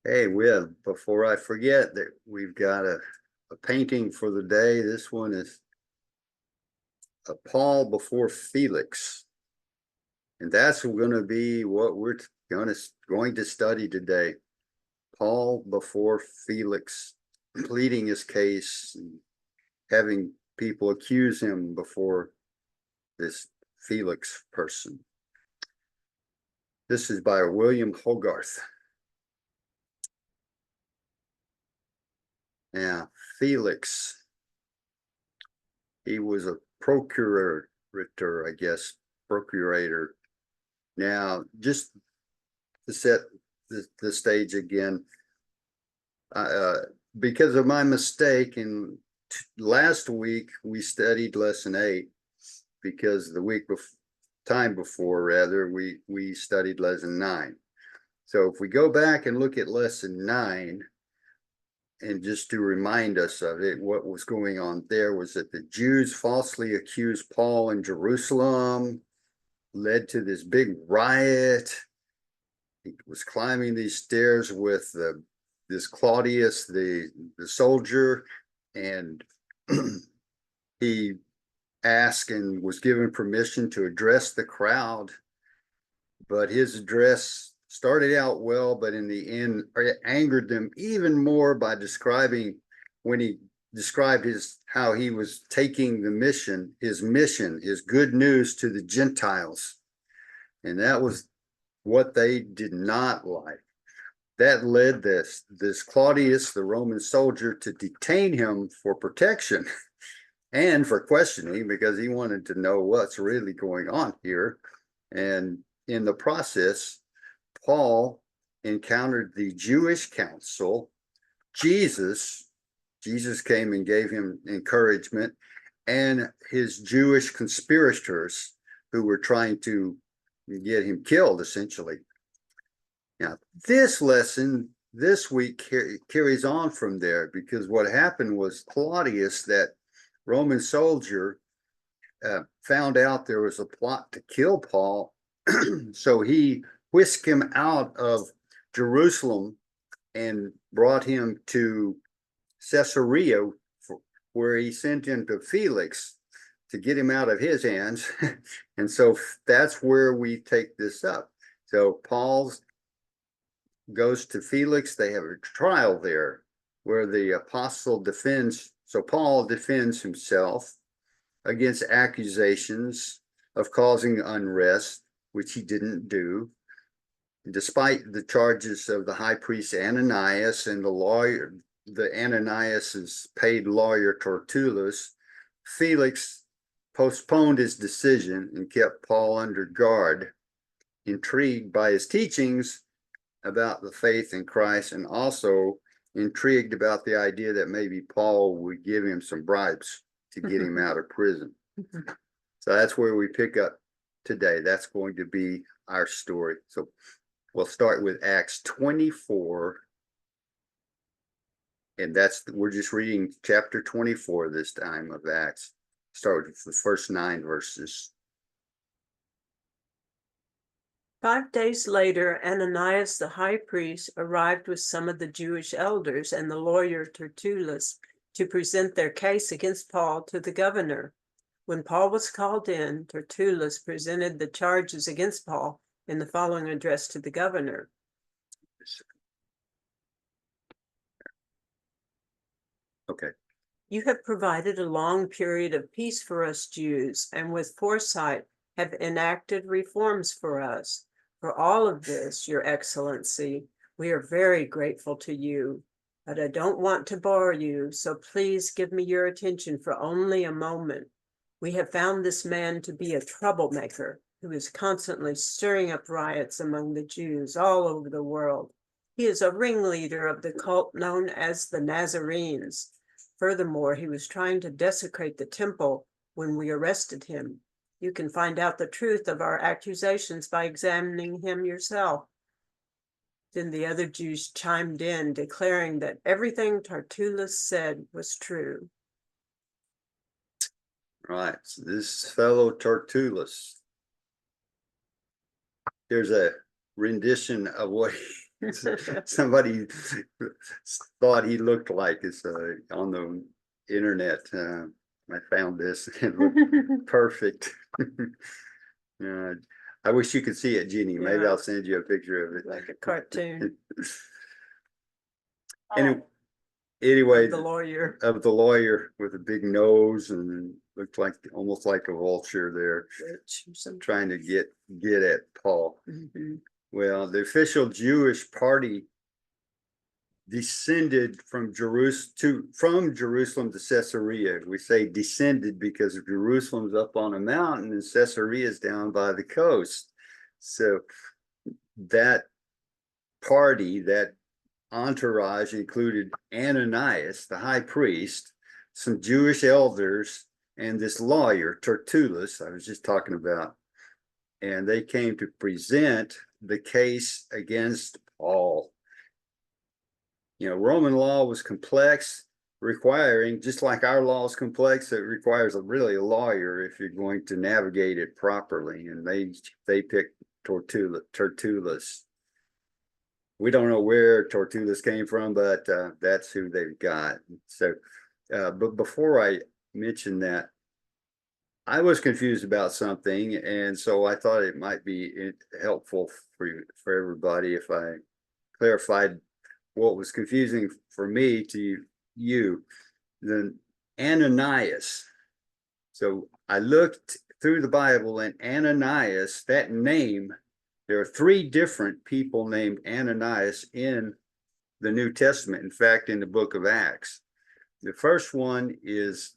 Hey, Will, before I forget that we've got a painting for the day. This one is a Paul before Felix. And that's going to be what we're going to study today. Paul before Felix, pleading his case and having people accuse him before this Felix person. This is by William Hogarth. Now, Felix, he was a procurator, I guess, procurator. Now, just to set the stage again, because of my mistake, and last week we studied lesson 8, because the time before, rather, we studied lesson 9. So if we go back and look at lesson 9, and just to remind us of it, what was going on there was that the Jews falsely accused Paul in Jerusalem, led to this big riot. He was climbing these stairs with this Claudius, the soldier, and he asked and was given permission to address the crowd. But his address started out well, but in the end, it angered them even more by describing, when he described how he was taking his good news to the Gentiles. And that was what they did not like. That led this Claudius, the Roman soldier, to detain him for protection and for questioning, because he wanted to know what's really going on here. And in the process, Paul encountered the Jewish council. Jesus came and gave him encouragement, and his Jewish conspirators who were trying to get him killed, essentially. Now, this lesson this week carries on from there, because what happened was Claudius, that Roman soldier, found out there was a plot to kill Paul. So he whisked him out of Jerusalem and brought him to Caesarea, where he sent him to Felix to get him out of his hands. And so that's where we take this up. So Paul goes to Felix. They have a trial there where the apostle defends. So Paul defends himself against accusations of causing unrest, which he didn't do, despite the charges of the high priest Ananias and the Ananias's paid lawyer Tertullus. Felix postponed his decision and kept Paul under guard, intrigued by his teachings about the faith in Christ, and also intrigued about the idea that maybe Paul would give him some bribes to get him out of prison. So that's where we pick up today. That's going to be our story. So we'll start with Acts 24. And we're just reading chapter 24 this time of Acts. Start with the first 9 verses. 5 days later, Ananias the high priest arrived with some of the Jewish elders and the lawyer Tertullus to present their case against Paul to the governor. When Paul was called in, Tertullus presented the charges against Paul in the following address to the governor. Okay. You have provided a long period of peace for us Jews, and with foresight have enacted reforms for us. For all of this, Your Excellency, we are very grateful to you. But I don't want to bore you, so please give me your attention for only a moment. We have found this man to be a troublemaker who is constantly stirring up riots among the Jews all over the world. He is a ringleader of the cult known as the Nazarenes. Furthermore, he was trying to desecrate the temple when we arrested him. You can find out the truth of our accusations by examining him yourself. Then the other Jews chimed in, declaring that everything Tertullus said was true. Right. So this fellow Tertullus, here's a rendition of what somebody thought he looked like it's on the internet. I found this and it looked perfect. I wish you could see it, Jeannie. Maybe Yeah. I'll send you a picture of it. Like a cartoon. Any- Oh, Anyway, the lawyer. of the lawyer with a big nose and looked like almost like a vulture there, trying to get at Paul. Mhm. Well, the official Jewish party descended from Jerusalem to Caesarea. We say descended because Jerusalem's up on a mountain and Caesarea is down by the coast. So that party, that entourage included Ananias, the high priest, some Jewish elders, and this lawyer, Tertullus, I was just talking about. And they came to present the case against Paul. You know, Roman law was complex, requiring, just like our law is complex, it requires really a lawyer if you're going to navigate it properly. And they picked Tertullus. We don't know where Tertullus came from, but that's who they've got. So, but before I mention that, I was confused about something, and so I thought it might be helpful for everybody if I clarified what was confusing for me to you. Then Ananias. So I looked through the Bible, and Ananias, that name, there are three different people named Ananias in the New Testament. In fact, in the book of Acts. The first one is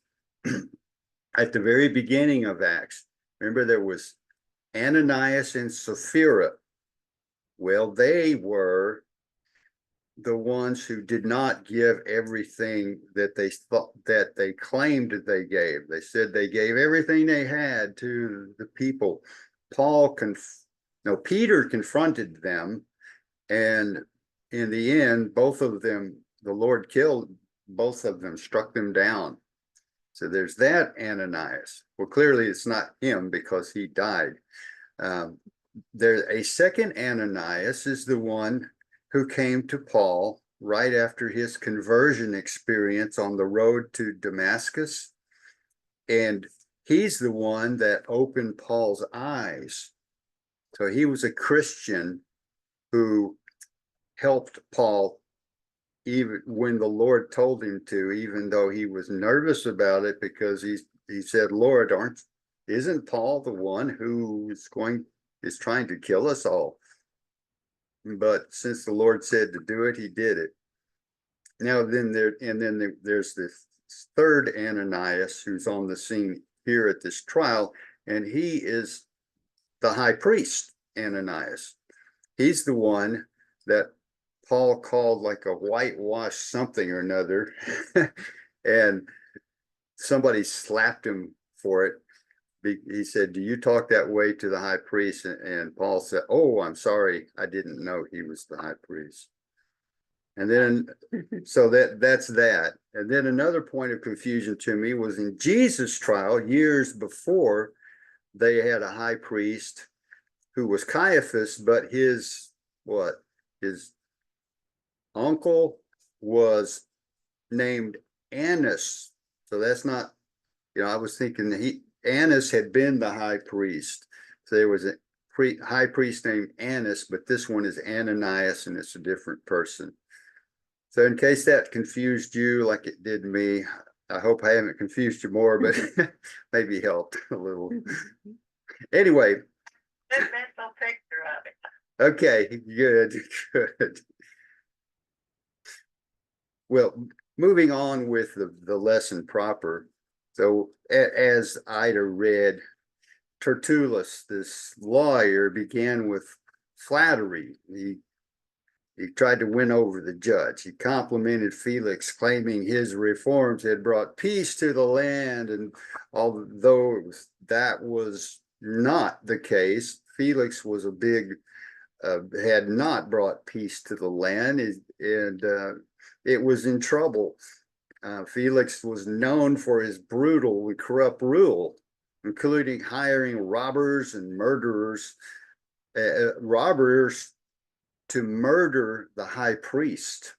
at the very beginning of Acts. Remember, there was Ananias and Sapphira. Well, they were the ones who did not give everything that they thought that they claimed that they gave. They said they gave everything they had to the people. Peter confronted them, and in the end, both of them, the Lord killed both of them, struck them down. So there's that Ananias. Well, clearly it's not him because he died. There's a second Ananias is the one who came to Paul right after his conversion experience on the road to Damascus. And he's the one that opened Paul's eyes. So he was a Christian who helped Paul even when the Lord told him to, even though he was nervous about it, because he said, Lord, isn't Paul the one who is trying to kill us all? But since the Lord said to do it, he did it. Now there's this third Ananias who's on the scene here at this trial, and he is the high priest, Ananias. He's the one that Paul called like a whitewashed something or another, and somebody slapped him for it. He said, do you talk that way to the high priest? And Paul said, oh, I'm sorry, I didn't know he was the high priest. And then, so that's that. And then another point of confusion to me was in Jesus' trial, years before, they had a high priest who was Caiaphas, but his uncle was named Annas. So that's not, I was thinking that Annas had been the high priest. So there was a high priest named Annas, but this one is Ananias, and it's a different person. So in case that confused you like it did me, I hope I haven't confused you more, but maybe helped a little. Anyway. Good mental picture of it. Okay, good. Well, moving on with the lesson proper. So as Ida read, Tertullus, this lawyer, began with flattery. He tried to win over the judge. He complimented Felix, claiming his reforms had brought peace to the land. And although that was not the case, Felix was had not brought peace to the land, and it was in trouble. Felix was known for his brutal and corrupt rule, including hiring robbers and murderers. Robbers to murder the high priest,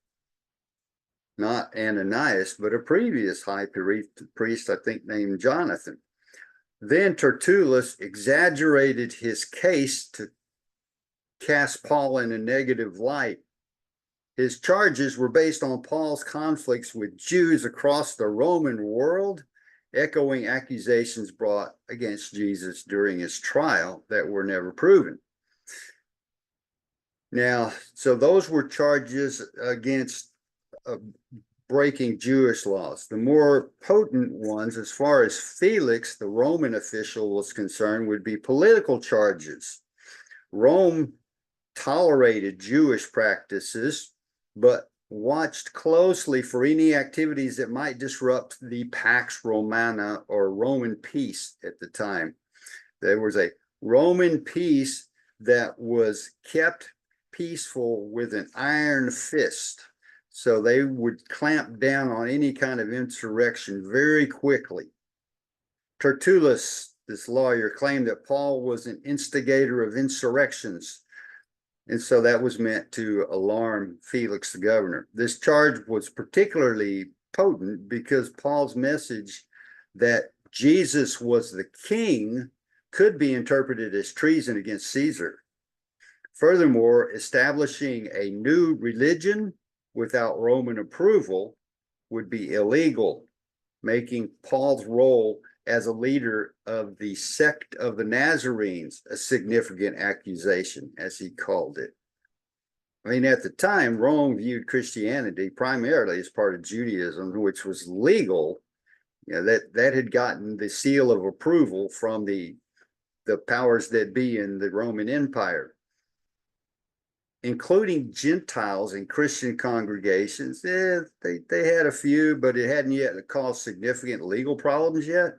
not Ananias, but a previous high priest, I think named Jonathan. Then Tertullus exaggerated his case to cast Paul in a negative light. His charges were based on Paul's conflicts with Jews across the Roman world, echoing accusations brought against Jesus during his trial that were never proven. Now, so those were charges against breaking Jewish laws. The more potent ones, as far as Felix, the Roman official, was concerned, would be political charges. Rome tolerated Jewish practices, but watched closely for any activities that might disrupt the Pax Romana, or Roman peace at the time. There was a Roman peace that was kept peaceful with an iron fist. So they would clamp down on any kind of insurrection very quickly. Tertullus, this lawyer, claimed that Paul was an instigator of insurrections, and so that was meant to alarm Felix the governor. This charge was particularly potent because Paul's message that Jesus was the king could be interpreted as treason against Caesar. Furthermore, establishing a new religion without Roman approval would be illegal, making Paul's role as a leader of the sect of the Nazarenes a significant accusation, as he called it. I mean, at the time, Rome viewed Christianity primarily as part of Judaism, which was legal. You know, that had gotten the seal of approval from the powers that be in the Roman Empire. Including Gentiles in Christian congregations, they had a few, but it hadn't yet caused significant legal problems yet.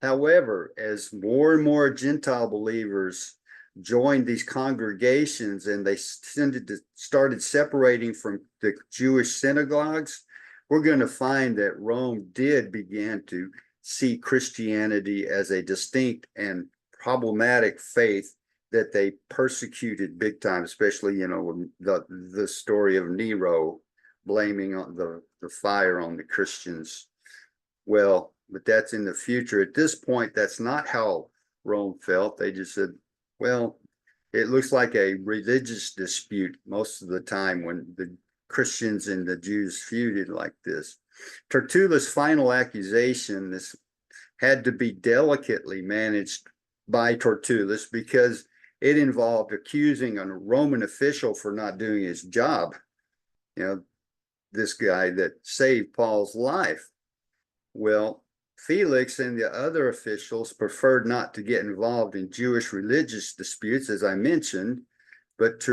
However, as more and more Gentile believers joined these congregations and they started separating from the Jewish synagogues, we're going to find that Rome did begin to see Christianity as a distinct and problematic faith that they persecuted big time, especially, you know, the story of Nero blaming on the fire on the Christians. Well, but that's in the future. At this point, that's not how Rome felt. They just said, well, it looks like a religious dispute most of the time when the Christians and the Jews feuded like this. Tertullus' final accusation, this had to be delicately managed by Tertullus because it involved accusing a Roman official for not doing his job. You know, this guy that saved Paul's life. Well, Felix and the other officials preferred not to get involved in Jewish religious disputes, as I mentioned, but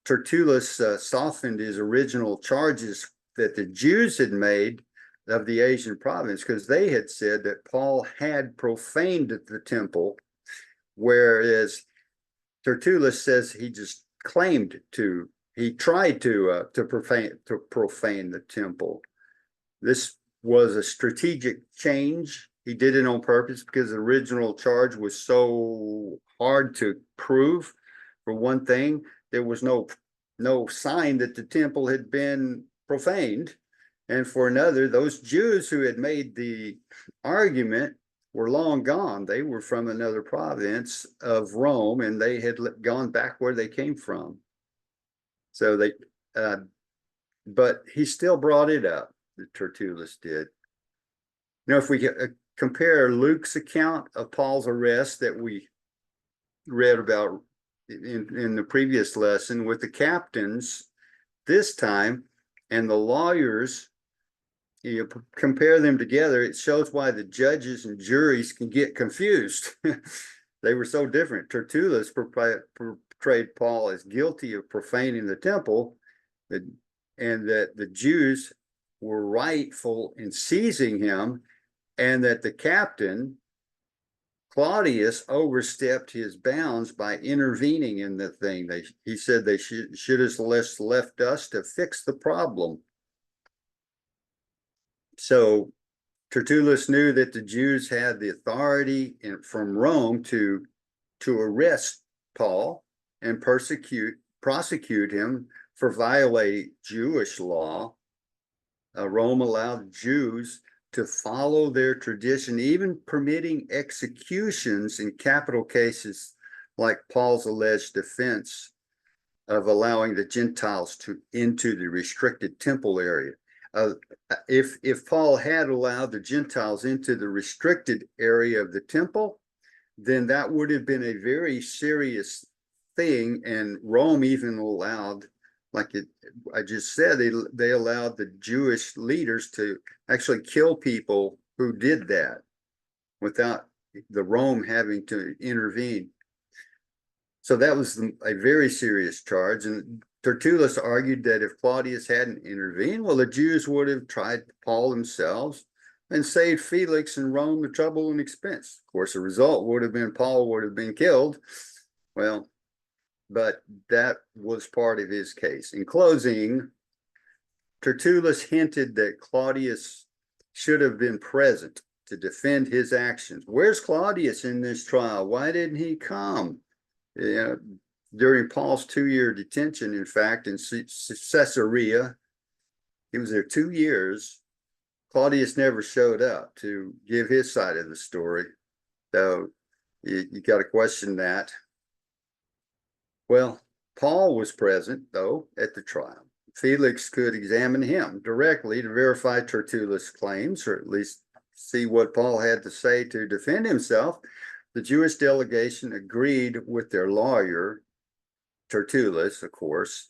Tertullus softened his original charges that the Jews had made of the Asian province, because they had said that Paul had profaned the temple, whereas Tertullus says he just claimed to, he tried to profane the temple. This was a strategic change. He did it on purpose because the original charge was so hard to prove. For one thing, there was no sign that the temple had been profaned. And for another, those Jews who had made the argument were long gone. They were from another province of Rome, and they had gone back where they came from. So they, but he still brought it up, Tertullus did. Now, if we compare Luke's account of Paul's arrest that we read about in the previous lesson with the captains this time and the lawyers, you compare them together, it shows why the judges and juries can get confused. They were so different. Tertullus portrayed Paul as guilty of profaning the temple, and that the Jews were rightful in seizing him, and that the captain, Claudius, overstepped his bounds by intervening in the thing. He said they should have left us to fix the problem. So Tertullus knew that the Jews had the authority from Rome to arrest Paul and persecute prosecute him for violating Jewish law. Rome allowed Jews to follow their tradition, even permitting executions in capital cases like Paul's alleged offense of allowing the Gentiles into the restricted temple area. If Paul had allowed the Gentiles into the restricted area of the temple, then that would have been a very serious thing. And Rome even allowed, I just said, they allowed the Jewish leaders to actually kill people who did that without the Rome having to intervene. So that was a very serious charge. And Tertullus argued that if Claudius hadn't intervened, well, the Jews would have tried Paul themselves and saved Felix and Rome the trouble and expense. Of course, the result would have been Paul would have been killed. Well, but that was part of his case. In closing, Tertullus hinted that Claudius should have been present to defend his actions. Where's Claudius in this trial? Why didn't he come? During Paul's 2-year detention, in fact, in Caesarea, he was there 2 years. Claudius never showed up to give his side of the story. So you got to question that. Well, Paul was present, though, at the trial. Felix could examine him directly to verify Tertullus' claims, or at least see what Paul had to say to defend himself. The Jewish delegation agreed with their lawyer, Tertullus, of course.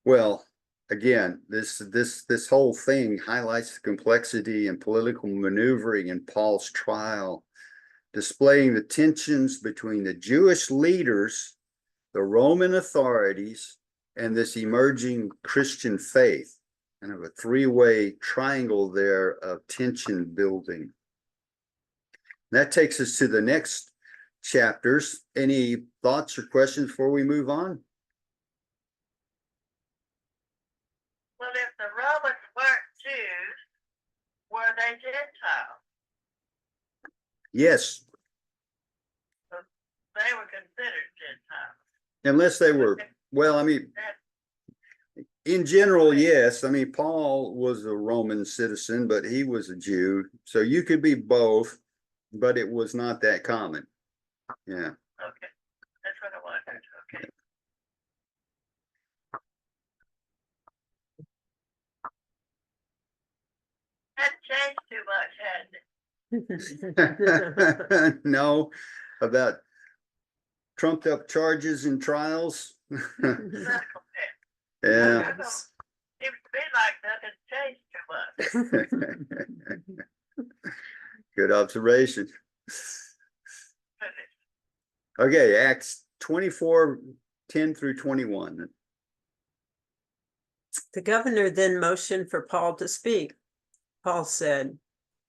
Well, again, this whole thing highlights the complexity and political maneuvering in Paul's trial, displaying the tensions between the Jewish leaders, the Roman authorities, and this emerging Christian faith. Kind of a three-way triangle there of tension building. That takes us to the next chapters. Any thoughts or questions before we move on? Well, if the Romans weren't Jews, were they Gentiles? Yes. So they were considered Gentiles. Unless they were, well, I mean, in general, yes. I mean, Paul was a Roman citizen, but he was a Jew. So you could be both, but it was not that common. Yeah. Okay, that's what I wondered. Okay. Hadn't changed too much, hadn't it? No, about trumped up charges and trials. Medical test. Yeah. Seems to be like nothing's changed too much. Good observation. Goodness. Okay, Acts 24:10-21. The governor then motioned for Paul to speak. Paul said,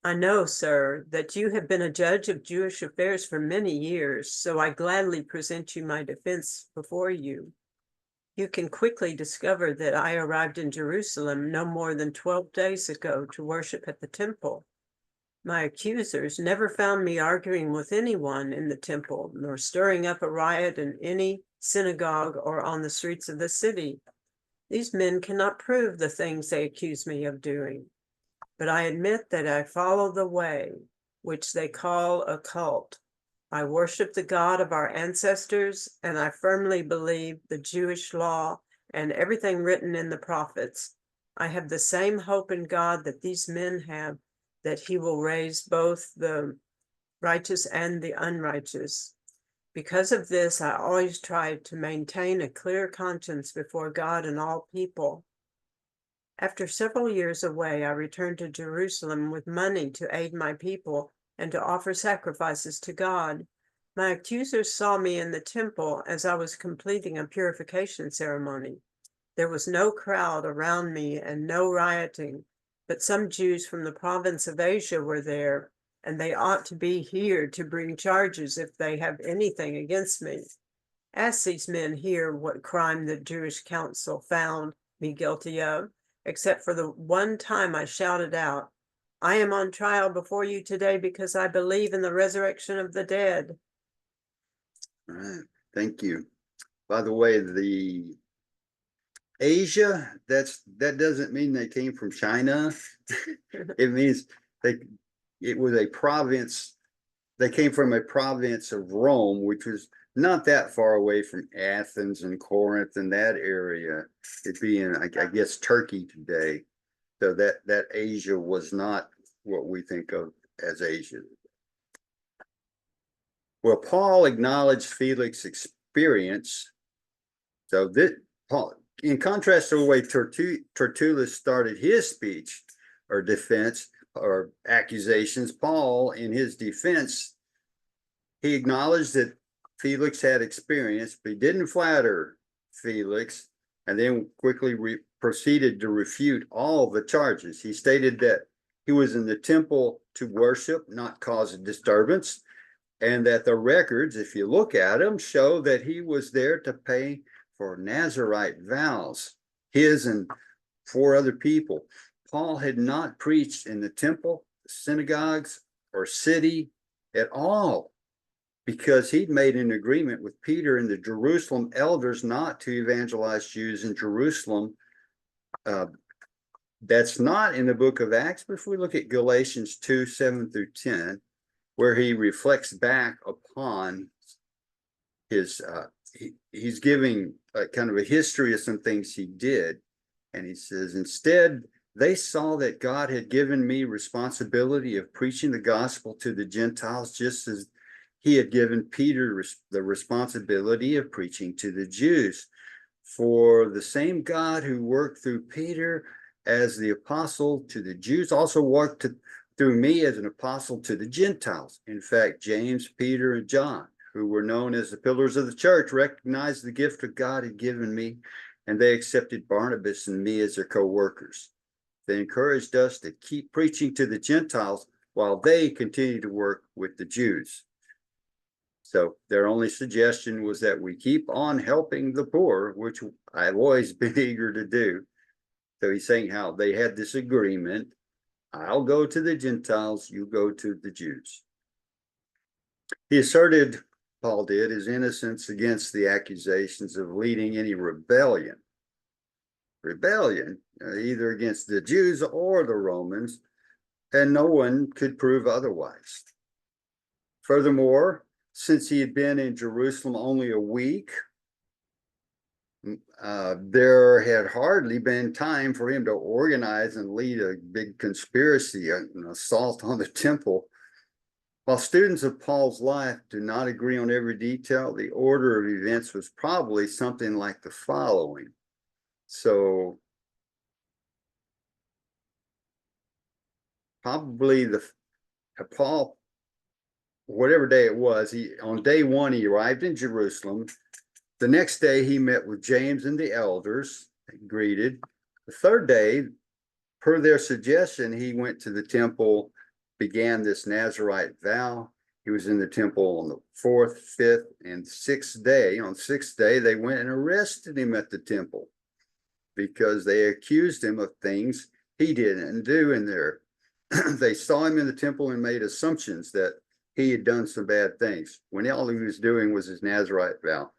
I know, sir, that you have been a judge of Jewish affairs for many years, so I gladly present you my defense before you. You can quickly discover that I arrived in Jerusalem no more than 12 days ago to worship at the temple. My accusers never found me arguing with anyone in the temple, nor stirring up a riot in any synagogue or on the streets of the city. These men cannot prove the things they accuse me of doing. But I admit that I follow the way, which they call a cult. I worship the God of our ancestors, and I firmly believe the Jewish law and everything written in the prophets. I have the same hope in God that these men have, that he will raise both the righteous and the unrighteous. Because of this, I always try to maintain a clear conscience before God and all people. After several years away, I returned to Jerusalem with money to aid my people and to offer sacrifices to God. My accusers saw me in the temple as I was completing a purification ceremony. There was no crowd around me and no rioting, but some Jews from the province of Asia were there, and they ought to be here to bring charges if they have anything against me. Ask these men here what crime the Jewish council found me guilty of, except for the one time I shouted out, I am on trial before you today because I believe in the resurrection of the dead. All right, thank you. By the way, the Asia, that doesn't mean they came from China. It means it was a province. They came from a province of Rome, which was not that far away from Athens and Corinth and that area. It'd be in, I guess, Turkey today. So that Asia was not what we think of as Asia. Well, Paul acknowledged Felix's experience. So this Paul, in contrast to the way Tertullus started his speech or defense or accusations, Paul, in his defense, he acknowledged that Felix had experience, but he didn't flatter Felix, and then quickly proceeded to refute all the charges. He stated that he was in the temple to worship, not cause a disturbance, and that the records, if you look at them, show that he was there to pay for Nazirite vows, his and 4 other people. Paul had not preached in the temple, synagogues, or city at all, because he'd made an agreement with Peter and the Jerusalem elders not to evangelize Jews in Jerusalem. That's not in the book of Acts, but if we look at Galatians 2:7-10, where he reflects back upon his, he's giving kind of a history of some things he did. And he says, instead, they saw that God had given me responsibility of preaching the gospel to the Gentiles, just as he had given Peter the responsibility of preaching to the Jews. For the same God who worked through Peter as the apostle to the Jews also worked through me as an apostle to the Gentiles. In fact, James, Peter, and John, who were known as the pillars of the church, recognized the gift that God had given me, and they accepted Barnabas and me as their co-workers. They encouraged us to keep preaching to the Gentiles while they continued to work with the Jews. So their only suggestion was that we keep on helping the poor, which I've always been eager to do. So he's saying how they had this agreement. I'll go to the Gentiles, you go to the Jews. He asserted, Paul did, his innocence against the accusations of leading any rebellion, either against the Jews or the Romans, and no one could prove otherwise. Furthermore, since he had been in Jerusalem only a week, there had hardly been time for him to organize and lead a big conspiracy, an assault on the temple. While students of Paul's life do not agree on every detail, the order of events was probably something like the following. So probably Paul, whatever day it was, on day 1, he arrived in Jerusalem. The next day, he met with James and the elders, greeted. The third day, per their suggestion, he went to the temple, began this Nazirite vow. He was in the temple on the 4th, 5th, and 6th day. On 6th day, they went and arrested him at the temple because they accused him of things he didn't do in there. They saw him in the temple and made assumptions that he had done some bad things when all he was doing was his Nazirite vow.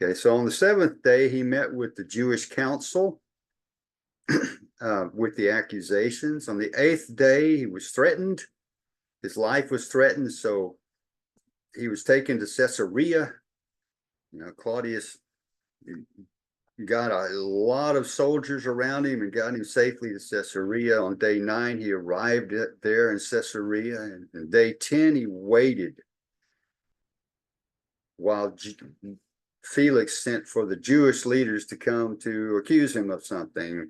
Okay, so on the 7th day, he met with the Jewish council with the accusations. On the 8th day, he was threatened. His life was threatened, so he was taken to Caesarea. Claudius got a lot of soldiers around him and got him safely to Caesarea. On day 9, he arrived there in Caesarea, and on day 10, he waited while Felix sent for the Jewish leaders to come to accuse him of something.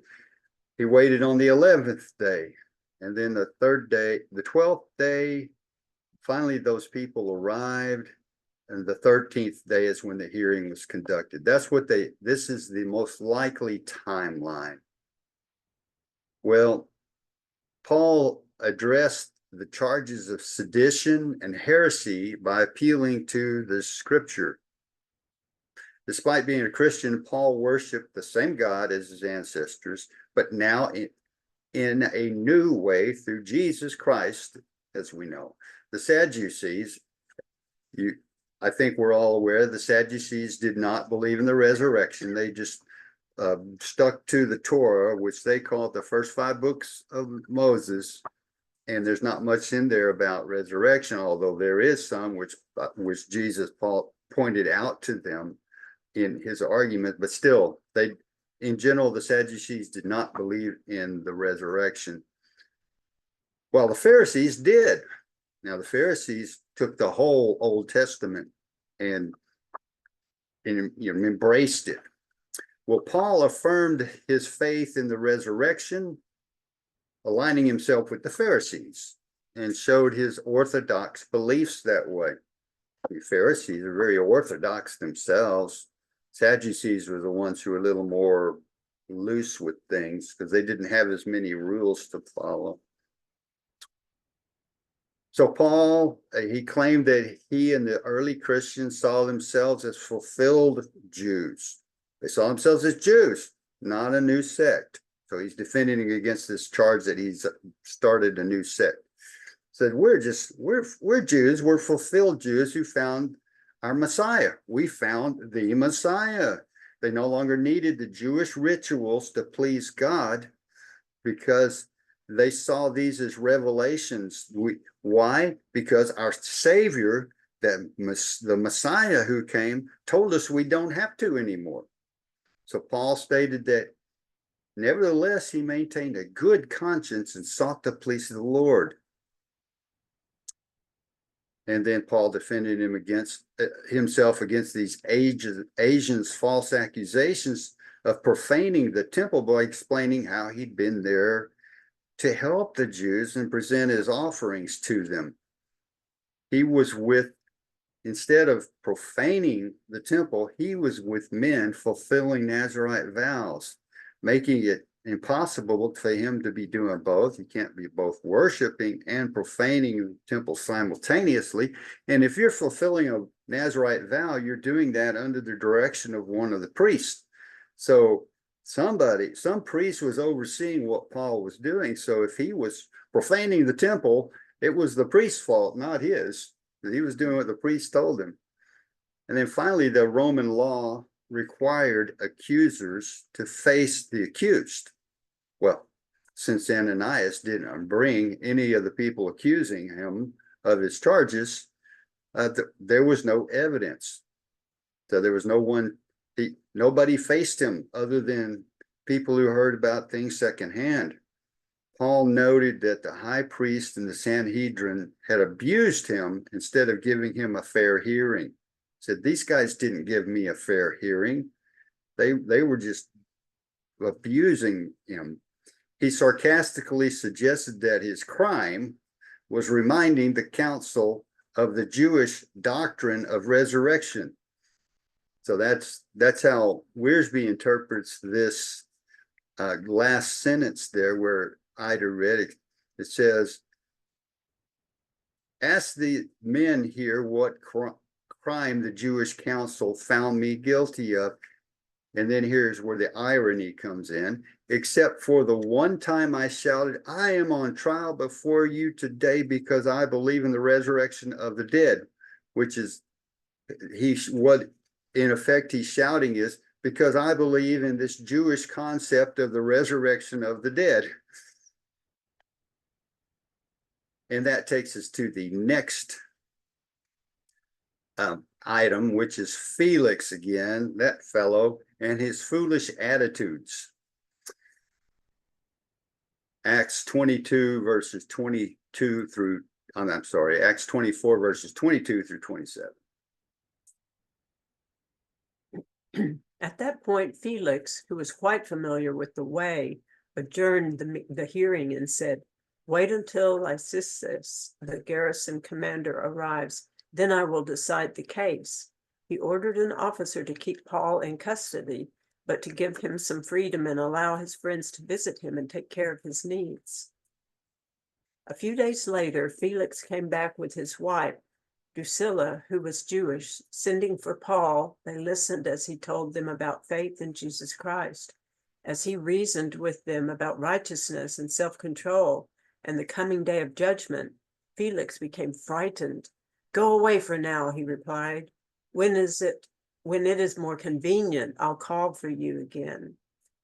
He waited on the 11th day, and then the 3rd day, the 12th day, finally those people arrived, and the 13th day is when the hearing was conducted. This is the most likely timeline. Well, Paul addressed the charges of sedition and heresy by appealing to the scripture. Despite being a Christian, Paul worshiped the same God as his ancestors, but now in a new way through Jesus Christ, as we know. The Sadducees, I think we're all aware the Sadducees did not believe in the resurrection. They just stuck to the Torah, which they called the first 5 books of Moses. And there's not much in there about resurrection, although there is some which Jesus Paul pointed out to them in his argument. But still, they, in general, the Sadducees did not believe in the resurrection, while the Pharisees did. Now, the Pharisees took the whole Old Testament and embraced it. Well, Paul affirmed his faith in the resurrection, aligning himself with the Pharisees, and showed his orthodox beliefs that way. The Pharisees are very orthodox themselves. Sadducees were the ones who were a little more loose with things because they didn't have as many rules to follow. So Paul, he claimed that he and the early Christians saw themselves as fulfilled Jews. They saw themselves as Jews, not a new sect. So he's defending against this charge that he's started a new sect. Said, we're Jews, we're fulfilled Jews who found our Messiah. We found the Messiah. They no longer needed the Jewish rituals to please God because they saw these as revelations. Why? Because our Savior, the Messiah who came, told us we don't have to anymore. So Paul stated that nevertheless, he maintained a good conscience and sought to please the Lord. And then Paul defended himself against these Asians' false accusations of profaning the temple by explaining how he'd been there to help the Jews and present his offerings to them. He was instead of profaning the temple, he was with men fulfilling Nazirite vows, making it impossible for him to be doing both. He can't be both worshiping and profaning the temple simultaneously. And if you're fulfilling a Nazirite vow, you're doing that under the direction of one of the priests. So some priest was overseeing what Paul was doing. So if he was profaning the temple, it was the priest's fault, not his. He was doing what the priest told him. And then finally, the Roman law required accusers to face the accused. Well, since Ananias didn't bring any of the people accusing him of his charges, there was no evidence. So there was nobody faced him other than people who heard about things secondhand. Paul noted that the high priest and the Sanhedrin had abused him instead of giving him a fair hearing. Said, these guys didn't give me a fair hearing. They were just abusing him. He sarcastically suggested that his crime was reminding the council of the Jewish doctrine of resurrection. So that's how Wiersbe interprets this last sentence there where Ida read it. It says, ask the men here what crime the Jewish council found me guilty of. And then here's where the irony comes in. Except for the one time I shouted, I am on trial before you today because I believe in the resurrection of the dead, which is what in effect he's shouting is because I believe in this Jewish concept of the resurrection of the dead. And that takes us to the next item, which is Felix again, that fellow, and his foolish attitudes. Acts 22 verses 22 through, I'm sorry, Acts 24 verses 22 through 27. At that point, Felix, who was quite familiar with the way, adjourned the hearing and said, wait until Lysistrata, the garrison commander, arrives. Then I will decide the case. He ordered an officer to keep Paul in custody, but to give him some freedom and allow his friends to visit him and take care of his needs. A few days later, Felix came back with his wife, Drusilla, who was Jewish. Sending for Paul, they listened as he told them about faith in Jesus Christ. As he reasoned with them about righteousness and self-control and the coming day of judgment, Felix became frightened, Go away for now, he replied. When it is more convenient, I'll call for you again.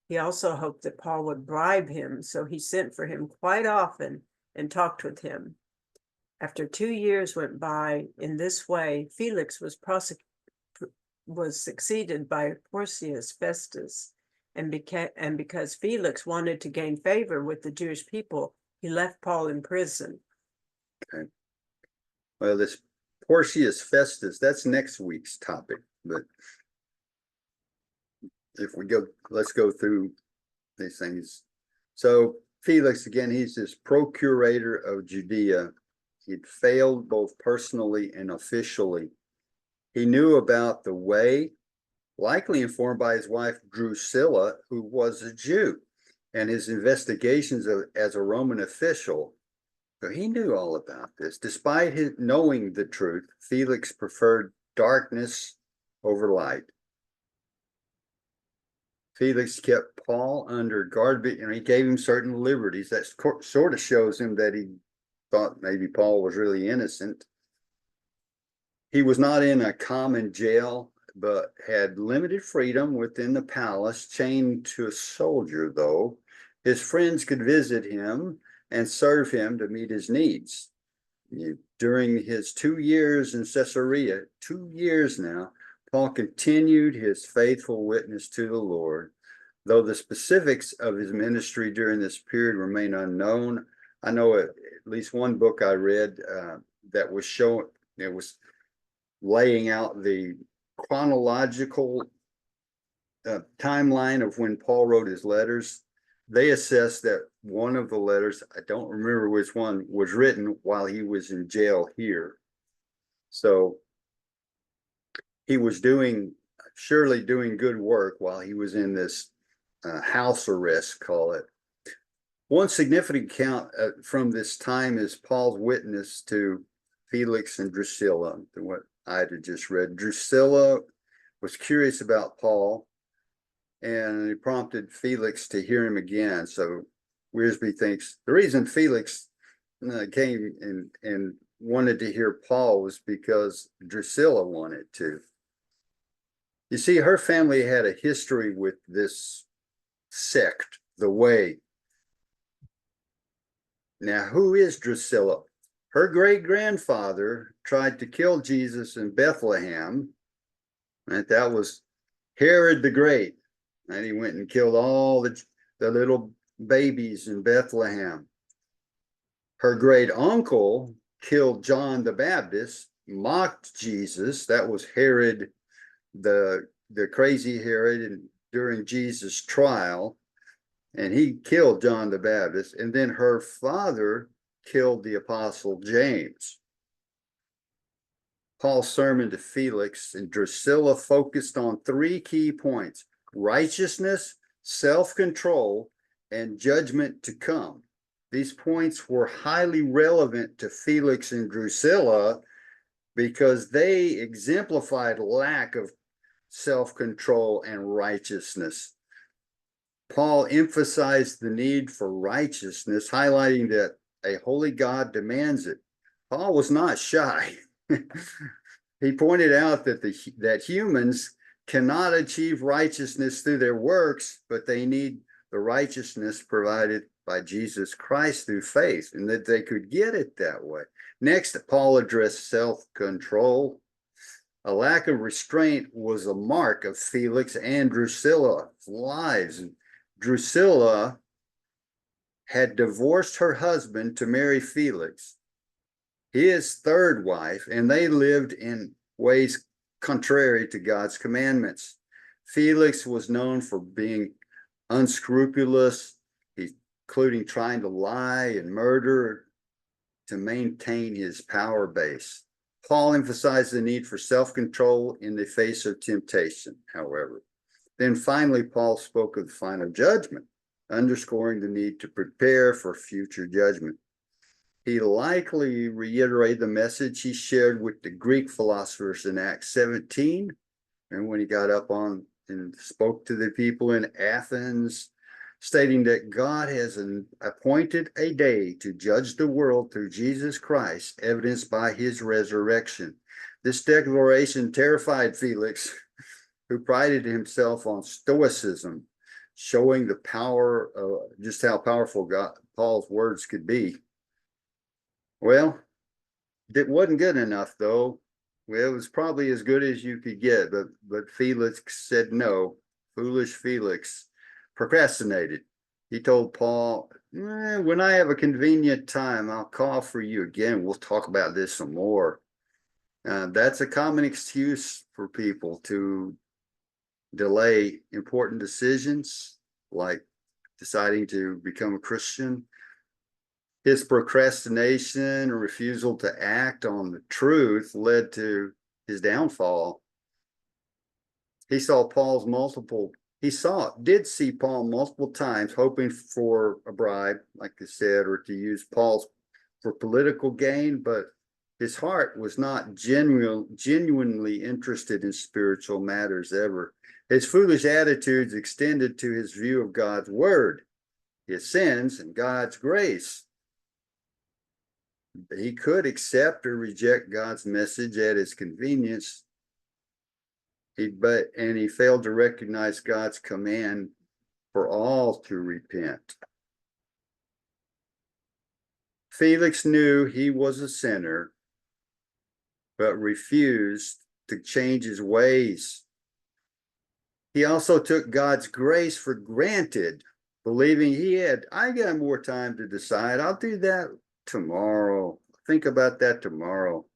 He also hoped that Paul would bribe him, so he sent for him quite often and talked with him. After 2 years went by in this way, Felix was succeeded by Porcius Festus, and because Felix wanted to gain favor with the Jewish people, he left Paul in prison. Okay. Well, this Porcius Festus, that's next week's topic, but let's go through these things. So Felix, again, he's this procurator of Judea. He'd failed both personally and officially. He knew about the way, likely informed by his wife Drusilla, who was a Jew, and his investigations as a Roman official. So he knew all about this. Despite his knowing the truth, Felix preferred darkness over light. Felix kept Paul under guard, and he gave him certain liberties. That sort of shows him that he thought maybe Paul was really innocent. He was not in a common jail, but had limited freedom within the palace, chained to a soldier, though. His friends could visit him and serve him to meet his needs. During his 2 years in Caesarea, 2 years now, Paul continued his faithful witness to the Lord. Though the specifics of his ministry during this period remain unknown, I know at least one book I read that was showing, it was laying out the chronological timeline of when Paul wrote his letters. They assessed that one of the letters, I don't remember which one, was written while he was in jail here. So he was surely doing good work while he was in this house arrest, call it. One significant account from this time is Paul's witness to Felix and Drusilla, what I had just read. Drusilla was curious about Paul, and it prompted Felix to hear him again. So Wiersbe thinks the reason Felix came and wanted to hear Paul was because Drusilla wanted to. You see, her family had a history with this sect, the Way. Now, who is Drusilla? Her great-grandfather tried to kill Jesus in Bethlehem. Right? That was Herod the Great. And he went and killed all the little babies in Bethlehem. Her great uncle killed John the Baptist, mocked Jesus. That was Herod, the crazy Herod, and during Jesus' trial. And he killed John the Baptist. And then her father killed the apostle James. Paul's sermon to Felix and Drusilla focused on 3 key points: righteousness, self-control, and judgment to come. These points were highly relevant to Felix and Drusilla because they exemplified lack of self-control and righteousness. Paul emphasized the need for righteousness, highlighting that a holy God demands it. Paul was not shy. He pointed out that humans cannot achieve righteousness through their works, but they need the righteousness provided by Jesus Christ through faith, and that they could get it that way. Next, Paul addressed self-control. A lack of restraint was a mark of Felix and Drusilla's lives. Drusilla had divorced her husband to marry Felix, his third wife, and they lived in ways contrary to God's commandments. Felix was known for being unscrupulous, including trying to lie and murder to maintain his power base. Paul emphasized the need for self-control in the face of temptation, however. Then finally, Paul spoke of the final judgment, underscoring the need to prepare for future judgment. He likely reiterated the message he shared with the Greek philosophers in Acts 17, and when he got up on and spoke to the people in Athens. stating that God has appointed a day to judge the world through Jesus Christ, evidenced by his resurrection. This declaration terrified Felix, who prided himself on stoicism, showing the power of just how powerful Paul's words could be. Well, it wasn't good enough, though. Well, it was probably as good as you could get, but Felix said no. Foolish Felix procrastinated. He told Paul, when I have a convenient time, I'll call for you again. We'll talk about this some more. That's a common excuse for people to delay important decisions, like deciding to become a Christian. His procrastination and refusal to act on the truth led to his downfall. He did see Paul multiple times, hoping for a bribe, like I said, or to use Paul's for political gain, but his heart was not genuinely interested in spiritual matters ever. His foolish attitudes extended to his view of God's word, his sins, and God's grace. He could accept or reject God's message at his convenience. He failed to recognize God's command for all to repent. Felix knew he was a sinner, but refused to change his ways. He also took God's grace for granted, believing I got more time to decide. I'll do that tomorrow. Think about that tomorrow.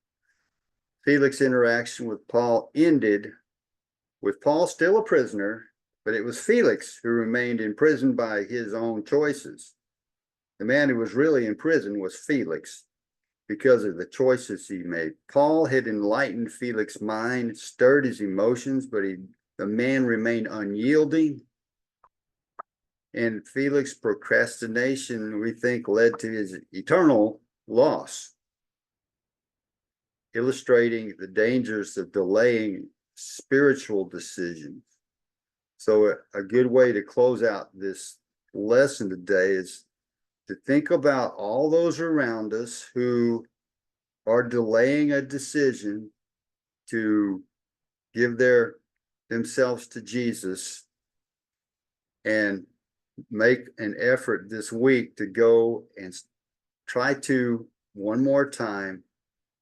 Felix's interaction with Paul ended with Paul still a prisoner, but it was Felix who remained in prison by his own choices. The man who was really in prison was Felix because of the choices he made. Paul had enlightened Felix's mind, stirred his emotions, but the man remained unyielding. And Felix's procrastination, we think, led to his eternal loss, illustrating the dangers of delaying spiritual decisions. So a good way to close out this lesson today is to think about all those around us who are delaying a decision to give themselves to Jesus, and make an effort this week to go and try to one more time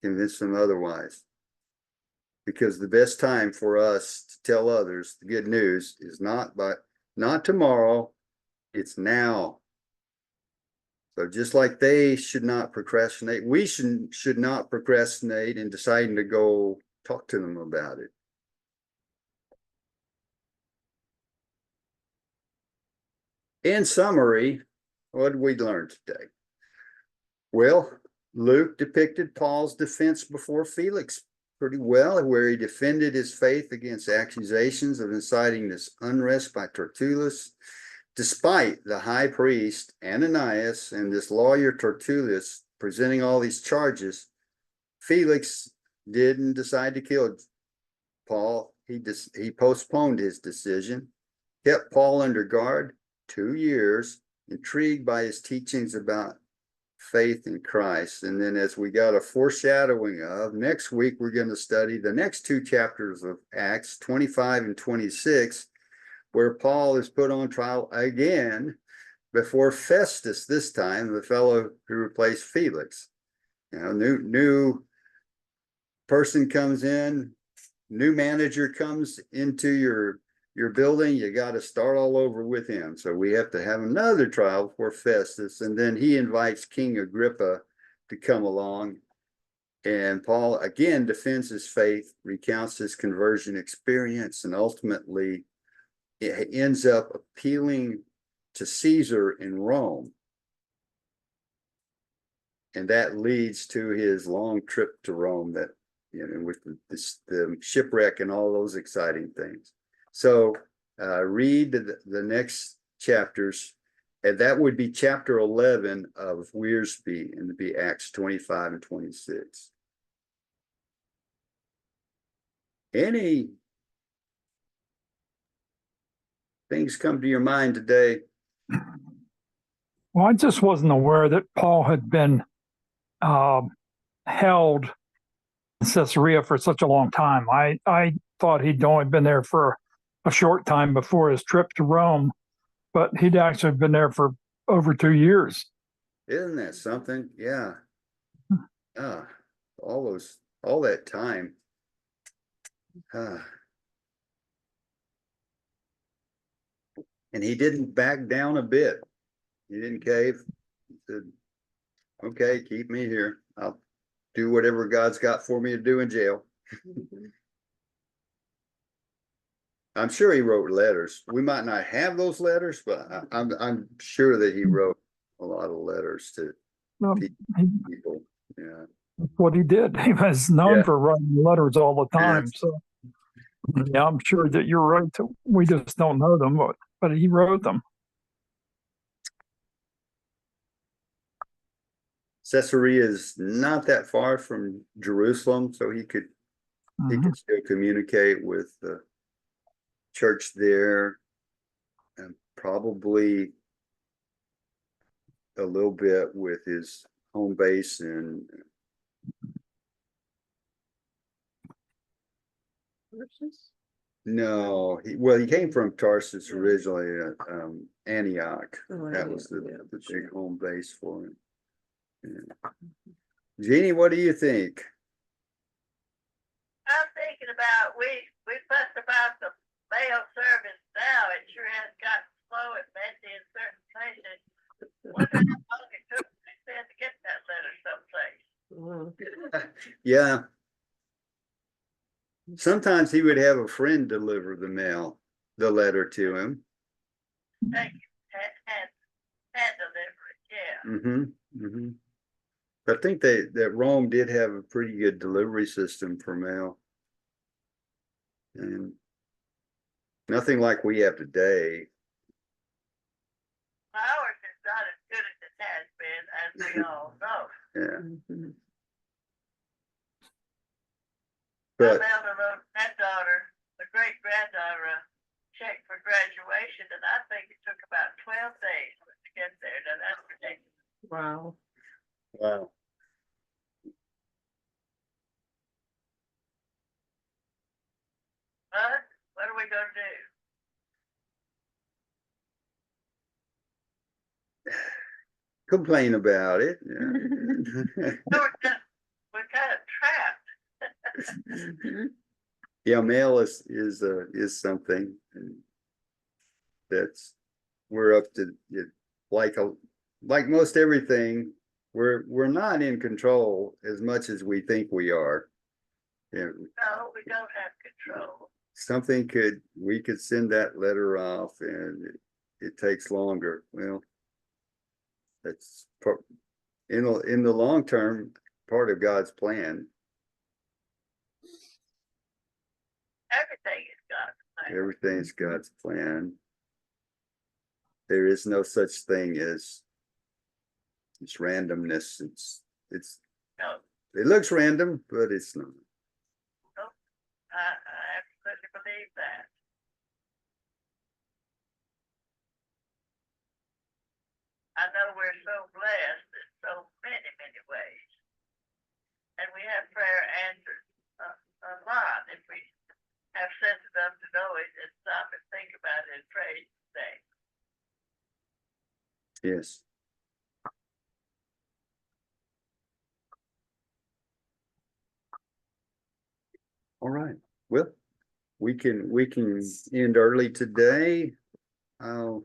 convince them otherwise. Because the best time for us to tell others the good news is not tomorrow, it's now. So just like they should not procrastinate, we should not procrastinate in deciding to go talk to them about it. In summary, what did we learn today? Well, Luke depicted Paul's defense before Felix pretty well, where he defended his faith against accusations of inciting this unrest by Tertullus. Despite the high priest Ananias and this lawyer Tertullus presenting all these charges, Felix didn't decide to kill Paul. He postponed his decision, kept Paul under guard 2 years, intrigued by his teachings about faith in Christ. And then, as we got a foreshadowing of, next week we're going to study the next 2 chapters of Acts 25 and 26, where Paul is put on trial again before Festus, this time the fellow who replaced Felix. New person comes in, new manager comes into your building, you got to start all over with him. So we have to have another trial before Festus, and then he invites King Agrippa to come along, and Paul again defends his faith, recounts his conversion experience, and ultimately it ends up appealing to Caesar in Rome. And that leads to his long trip to Rome, that, with the shipwreck and all those exciting things. So read the next chapters, and that would be chapter 11 of Wiersbe, and it'd be Acts 25 and 26. Any things come to your mind today? Well, I just wasn't aware that Paul had been held in Caesarea for such a long time. I thought he'd only been there for a short time before his trip to Rome, but he'd actually been there for over 2 years. Isn't that something? Yeah. All that time. And he didn't back down a bit. He didn't cave. He said, okay, keep me here. I'll do whatever God's got for me to do in jail. I'm sure he wrote letters. We might not have those letters, but I'm sure that he wrote a lot of letters to people. Yeah. That's what he did. He was known for writing letters all the time. Yes. So yeah, I'm sure that you're right. We just don't know them, but he wrote them. Caesarea is not that far from Jerusalem, so he could still communicate with the church there, and probably a little bit with his home base in no, he came from Tarsus originally, Antioch. That was the big home base for him. Yeah. Jeannie, what do you think? I'm thinking about, we fuss about the mail service now. It sure has gotten slow and messy in certain places. Wonder how long it took to get that letter someplace. Yeah. Sometimes he would have a friend deliver the letter to him. Thank you. Hand delivery, yeah. Mm-hmm. I think that Rome did have a pretty good delivery system for mail. And nothing like we have today. Ours is not as good as it has been, as we all know. Yeah. I But mailed a little granddaughter, the great granddaughter, a check for graduation, and I think it took about 12 days to get there. Now that's ridiculous. Wow. wow. But what are we going to do? Complain about it. Yeah. We're kind of trapped. Yeah, mail is something that's we're up to it, like most everything. We're not in control as much as we think we are. Yeah. No, we don't have control. We could send that letter off and it takes longer. Well, that's in the long term part of God's plan. Everything is God's plan. Everything is God's plan. There is no such thing as randomness. No. It looks random, but it's not. No, I absolutely believe that. I know we're so blessed in so many, many ways. And we have prayer answered a lot if we have sense enough to know it and stop and think about it and pray today. Yes. All right. Well, we can end early today. I'll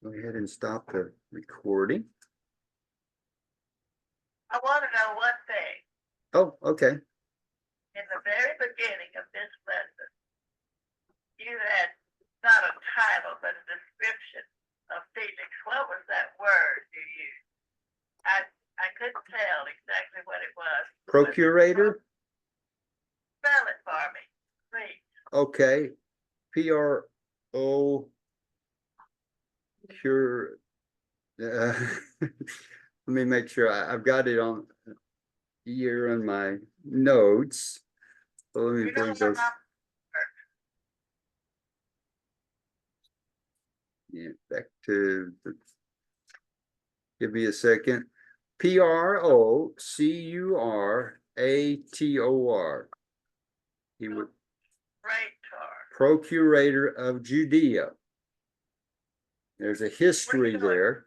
go ahead and stop the recording. I want to know one thing. Oh, okay. In the very beginning of this lesson, you had not a title, but a description of Felix. What was that word you used? I couldn't tell exactly what it was. Procurator? Spell it for me, please. Okay. PRO cure. Let me make sure I've got it on here on my notes. So let me bring those. Yeah, back to the Give me a second. Procurator. He was procurator of Judea. There's a history there.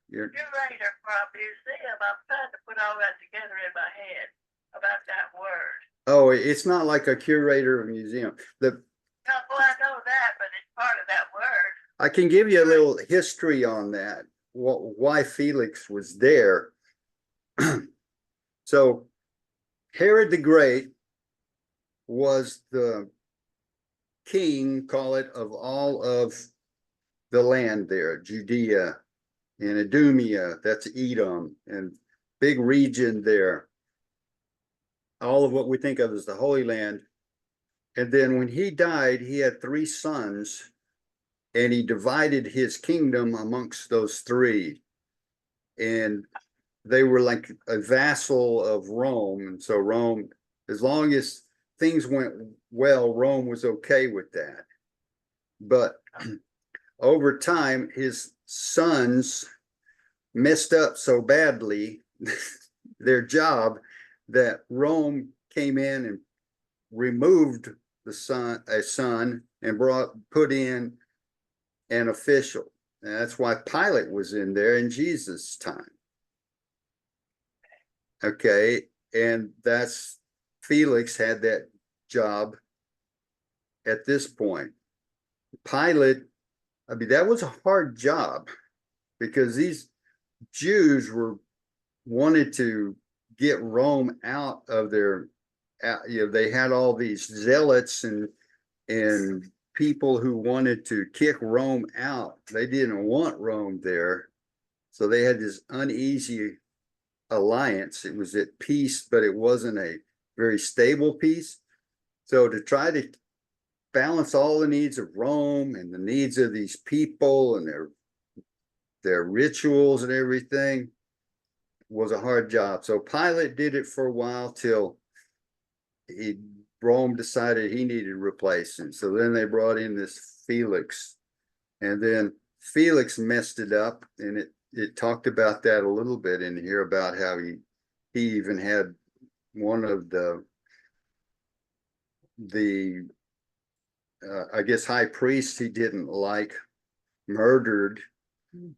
You're, Curator from a museum. I'm trying to put all that together in my head about that word. oh, it's not like a curator of a museum. Well, I know that, but it's part of that word. I can give you a little history on that, why Felix was there. So Herod the Great was the king, call it, of all of the land there, Judea and Idumea, that's Edom, and big region there. All of what we think of as the Holy Land. And then when he died, he had 3 sons, and he divided his kingdom amongst those 3. And they were like a vassal of Rome. And so Rome, as long as things went well, Rome was okay with that. But over time, his sons messed up so badly their job that Rome came in and removed a son and put in an official. And that's why Pilate was in there in Jesus' time. Okay, and that's Felix had that job at this point. Pilate, I mean, that was a hard job because these Jews wanted to get Rome out of their, they had all these zealots and people who wanted to kick Rome out. They didn't want Rome there. So they had this uneasy alliance. It was at peace, but it wasn't a very stable peace. So to try to balance all the needs of Rome and the needs of these people and their rituals and everything was a hard job. So Pilate did it for a while till Rome decided he needed a replacement. So then they brought in this Felix, and then Felix messed it up, and it talked about that a little bit in here about how he even had one of the I guess high priests he didn't like murdered,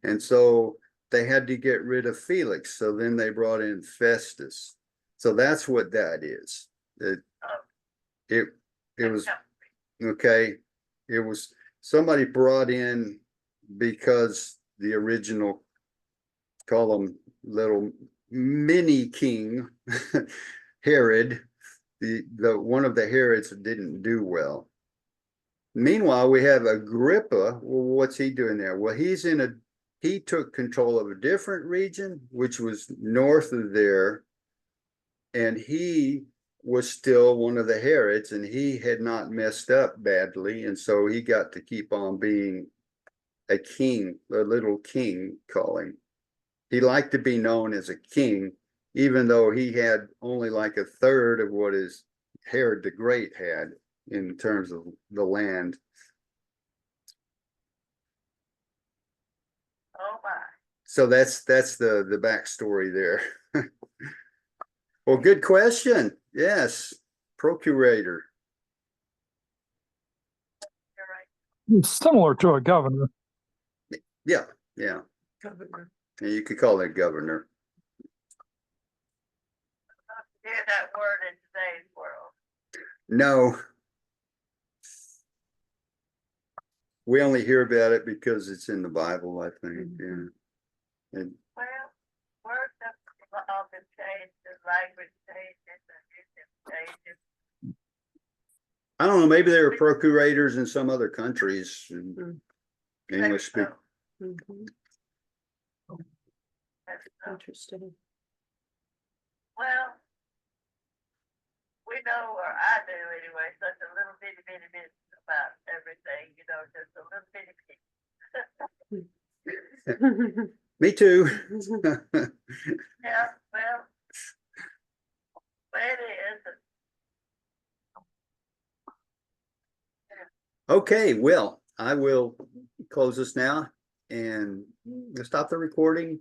and so they had to get rid of Felix. So then they brought in Festus. So that's what that is. It was okay. It was somebody brought in because the original, call him little mini king Herod, the one of the Herods didn't do well. Meanwhile, we have Agrippa. Well, what's he doing there? Well, he took control of a different region, which was north of there, and he was still one of the Herods, and he had not messed up badly, and so he got to keep on being a king, a little king calling. He liked to be known as a king, even though he had only like a third of what his Herod the Great had in terms of the land. Oh my. So that's the backstory there. Well, good question. Yes, procurator. You're right. It's similar to a governor. Yeah. Governor. And you could call it governor. Hear that word in today's world. No. We only hear about it because it's in the Bible, I think. Yeah. And Well, words have often changed, and language changes, and usage changes. I don't know, maybe there are procurators in some other countries. English speak. Mhm. Interesting. Well, we know, or I do anyway, such a little bitty bit about everything, just a little bitty bit. Me too. Yeah, well, it is. Okay, well, I will close this now and stop the recording.